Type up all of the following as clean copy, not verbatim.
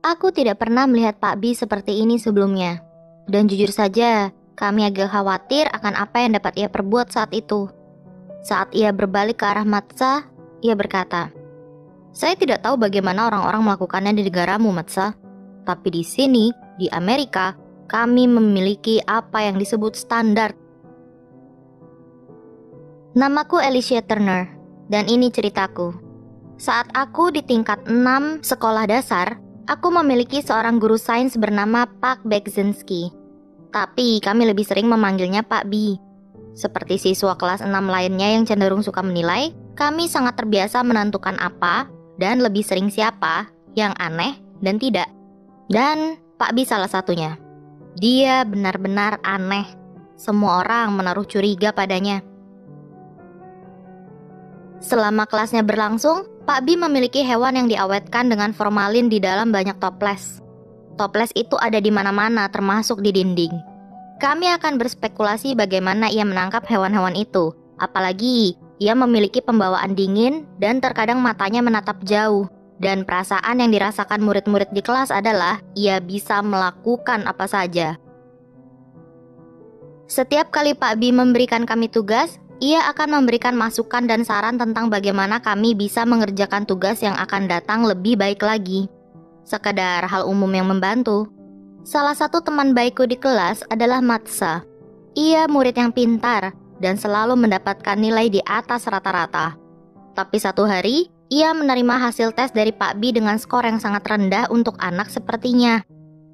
Aku tidak pernah melihat Pak B seperti ini sebelumnya. Dan jujur saja, kami agak khawatir akan apa yang dapat ia perbuat saat itu. Saat ia berbalik ke arah Matsa, ia berkata, "Saya tidak tahu bagaimana orang-orang melakukannya di negaramu, Matsa. Tapi di sini, di Amerika, kami memiliki apa yang disebut standar." Namaku Alicia Turner, dan ini ceritaku. Saat aku di tingkat 6 sekolah dasar, aku memiliki seorang guru sains bernama Pak Bekzinski. Tapi kami lebih sering memanggilnya Pak B. Seperti siswa kelas 6 lainnya yang cenderung suka menilai, kami sangat terbiasa menentukan apa dan lebih sering siapa yang aneh dan tidak. Dan Pak B salah satunya. Dia benar-benar aneh. Semua orang menaruh curiga padanya. Selama kelasnya berlangsung, Pak B memiliki hewan yang diawetkan dengan formalin di dalam banyak toples. Toples itu ada di mana-mana, termasuk di dinding. Kami akan berspekulasi bagaimana ia menangkap hewan-hewan itu. Apalagi, ia memiliki pembawaan dingin dan terkadang matanya menatap jauh. Dan perasaan yang dirasakan murid-murid di kelas adalah ia bisa melakukan apa saja. Setiap kali Pak B memberikan kami tugas, ia akan memberikan masukan dan saran tentang bagaimana kami bisa mengerjakan tugas yang akan datang lebih baik lagi. Sekadar hal umum yang membantu. Salah satu teman baikku di kelas adalah Matsa. Ia murid yang pintar dan selalu mendapatkan nilai di atas rata-rata. Tapi satu hari, ia menerima hasil tes dari Pak B dengan skor yang sangat rendah untuk anak sepertinya.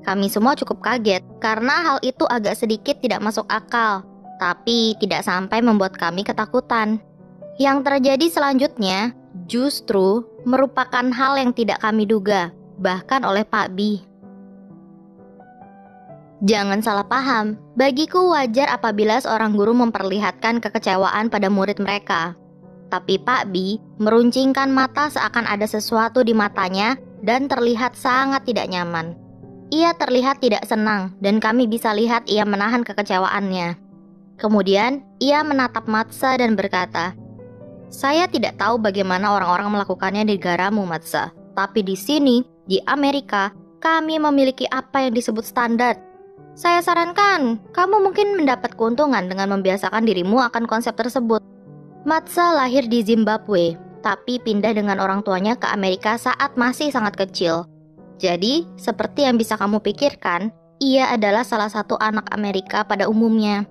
Kami semua cukup kaget karena hal itu agak sedikit tidak masuk akal. Tapi tidak sampai membuat kami ketakutan. Yang terjadi selanjutnya justru merupakan hal yang tidak kami duga, bahkan oleh Pak B. Jangan salah paham, bagiku wajar apabila seorang guru memperlihatkan kekecewaan pada murid mereka. Tapi Pak B meruncingkan mata seakan ada sesuatu di matanya dan terlihat sangat tidak nyaman. Ia terlihat tidak senang dan kami bisa lihat ia menahan kekecewaannya. Kemudian, ia menatap Matsa dan berkata, "Saya tidak tahu bagaimana orang-orang melakukannya di negaramu, Matsa. Tapi di sini, di Amerika, kami memiliki apa yang disebut standar. Saya sarankan, kamu mungkin mendapat keuntungan dengan membiasakan dirimu akan konsep tersebut." Matsa lahir di Zimbabwe, tapi pindah dengan orang tuanya ke Amerika saat masih sangat kecil. Jadi, seperti yang bisa kamu pikirkan, ia adalah salah satu anak Amerika pada umumnya.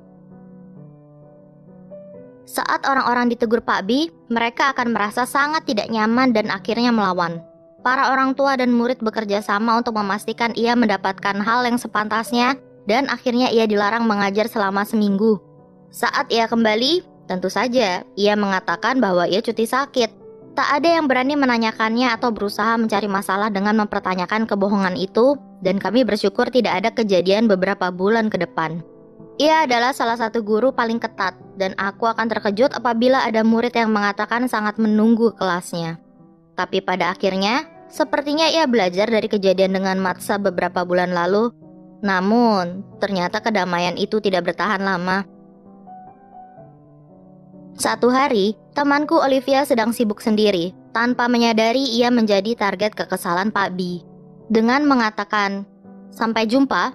Saat orang-orang ditegur Pak B, mereka akan merasa sangat tidak nyaman dan akhirnya melawan. Para orang tua dan murid bekerja sama untuk memastikan ia mendapatkan hal yang sepantasnya dan akhirnya ia dilarang mengajar selama seminggu. Saat ia kembali, tentu saja ia mengatakan bahwa ia cuti sakit. Tak ada yang berani menanyakannya atau berusaha mencari masalah dengan mempertanyakan kebohongan itu, dan kami bersyukur tidak ada kejadian beberapa bulan ke depan. Ia adalah salah satu guru paling ketat, dan aku akan terkejut apabila ada murid yang mengatakan sangat menunggu kelasnya. Tapi pada akhirnya, sepertinya ia belajar dari kejadian dengan Matsa beberapa bulan lalu. Namun, ternyata kedamaian itu tidak bertahan lama. Satu hari, temanku Olivia sedang sibuk sendiri. Tanpa menyadari ia menjadi target kekesalan Pak B. Dengan mengatakan, "Sampai jumpa,"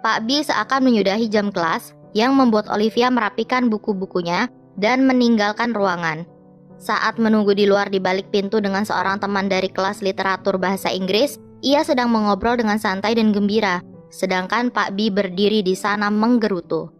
Pak B seakan menyudahi jam kelas yang membuat Olivia merapikan buku-bukunya dan meninggalkan ruangan. Saat menunggu di luar di balik pintu dengan seorang teman dari kelas literatur bahasa Inggris, ia sedang mengobrol dengan santai dan gembira, sedangkan Pak B berdiri di sana menggerutu.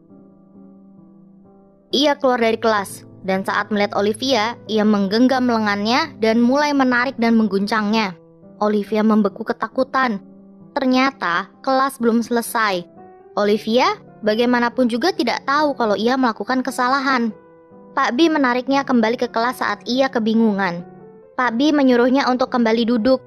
Ia keluar dari kelas, dan saat melihat Olivia, ia menggenggam lengannya dan mulai menarik dan mengguncangnya. Olivia membeku ketakutan. Ternyata kelas belum selesai. Olivia bagaimanapun juga tidak tahu kalau ia melakukan kesalahan. Pak B menariknya kembali ke kelas saat ia kebingungan. Pak B menyuruhnya untuk kembali duduk.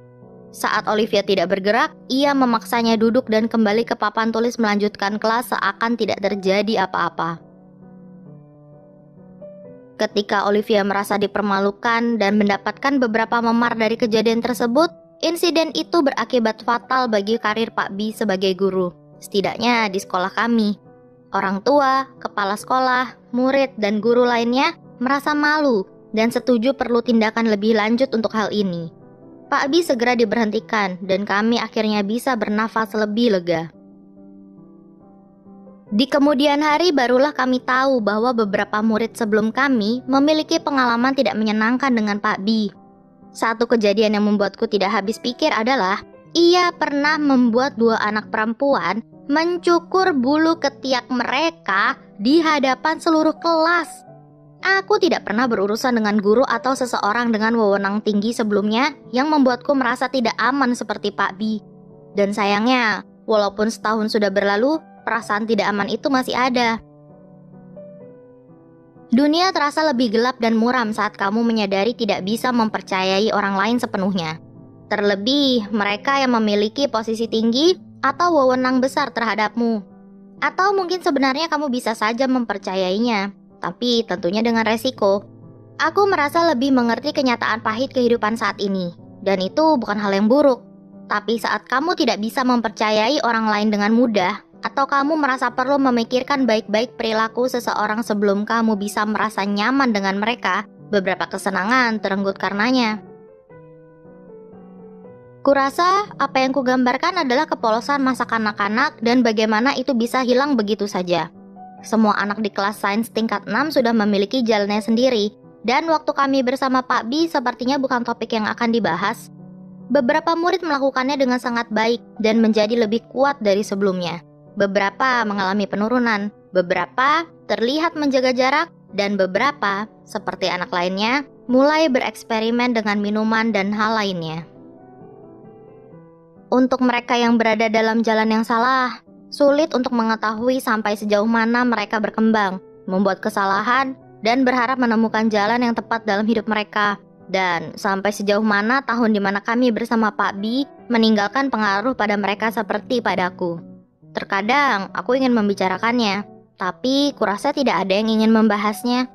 Saat Olivia tidak bergerak, ia memaksanya duduk dan kembali ke papan tulis melanjutkan kelas seakan tidak terjadi apa-apa. Ketika Olivia merasa dipermalukan dan mendapatkan beberapa memar dari kejadian tersebut, insiden itu berakibat fatal bagi karir Pak B sebagai guru. Setidaknya di sekolah kami. Orang tua, kepala sekolah, murid, dan guru lainnya merasa malu dan setuju perlu tindakan lebih lanjut untuk hal ini. Pak Bi segera diberhentikan dan kami akhirnya bisa bernafas lebih lega. Di kemudian hari barulah kami tahu bahwa beberapa murid sebelum kami memiliki pengalaman tidak menyenangkan dengan Pak Bi. Satu kejadian yang membuatku tidak habis pikir adalah ia pernah membuat 2 anak perempuan mencukur bulu ketiak mereka di hadapan seluruh kelas. Aku tidak pernah berurusan dengan guru atau seseorang dengan wewenang tinggi sebelumnya yang membuatku merasa tidak aman seperti Pak Bi. Dan sayangnya, walaupun setahun sudah berlalu, perasaan tidak aman itu masih ada. Dunia terasa lebih gelap dan muram saat kamu menyadari tidak bisa mempercayai orang lain sepenuhnya. Terlebih mereka yang memiliki posisi tinggi atau wewenang besar terhadapmu. Atau mungkin sebenarnya kamu bisa saja mempercayainya, tapi tentunya dengan resiko. Aku merasa lebih mengerti kenyataan pahit kehidupan saat ini, dan itu bukan hal yang buruk. Tapi saat kamu tidak bisa mempercayai orang lain dengan mudah, atau kamu merasa perlu memikirkan baik-baik perilaku seseorang sebelum kamu bisa merasa nyaman dengan mereka, beberapa kesenangan terenggut karenanya. Kurasa apa yang kugambarkan adalah kepolosan masa kanak-kanak dan bagaimana itu bisa hilang begitu saja. Semua anak di kelas sains tingkat 6 sudah memiliki jalannya sendiri, dan waktu kami bersama Pak Bi sepertinya bukan topik yang akan dibahas. Beberapa murid melakukannya dengan sangat baik dan menjadi lebih kuat dari sebelumnya. Beberapa mengalami penurunan, beberapa terlihat menjaga jarak, dan beberapa, seperti anak lainnya, mulai bereksperimen dengan minuman dan hal lainnya. Untuk mereka yang berada dalam jalan yang salah, sulit untuk mengetahui sampai sejauh mana mereka berkembang, membuat kesalahan, dan berharap menemukan jalan yang tepat dalam hidup mereka. Dan sampai sejauh mana tahun di mana kami bersama Pak Bi meninggalkan pengaruh pada mereka seperti padaku. Terkadang aku ingin membicarakannya, tapi kurasa tidak ada yang ingin membahasnya.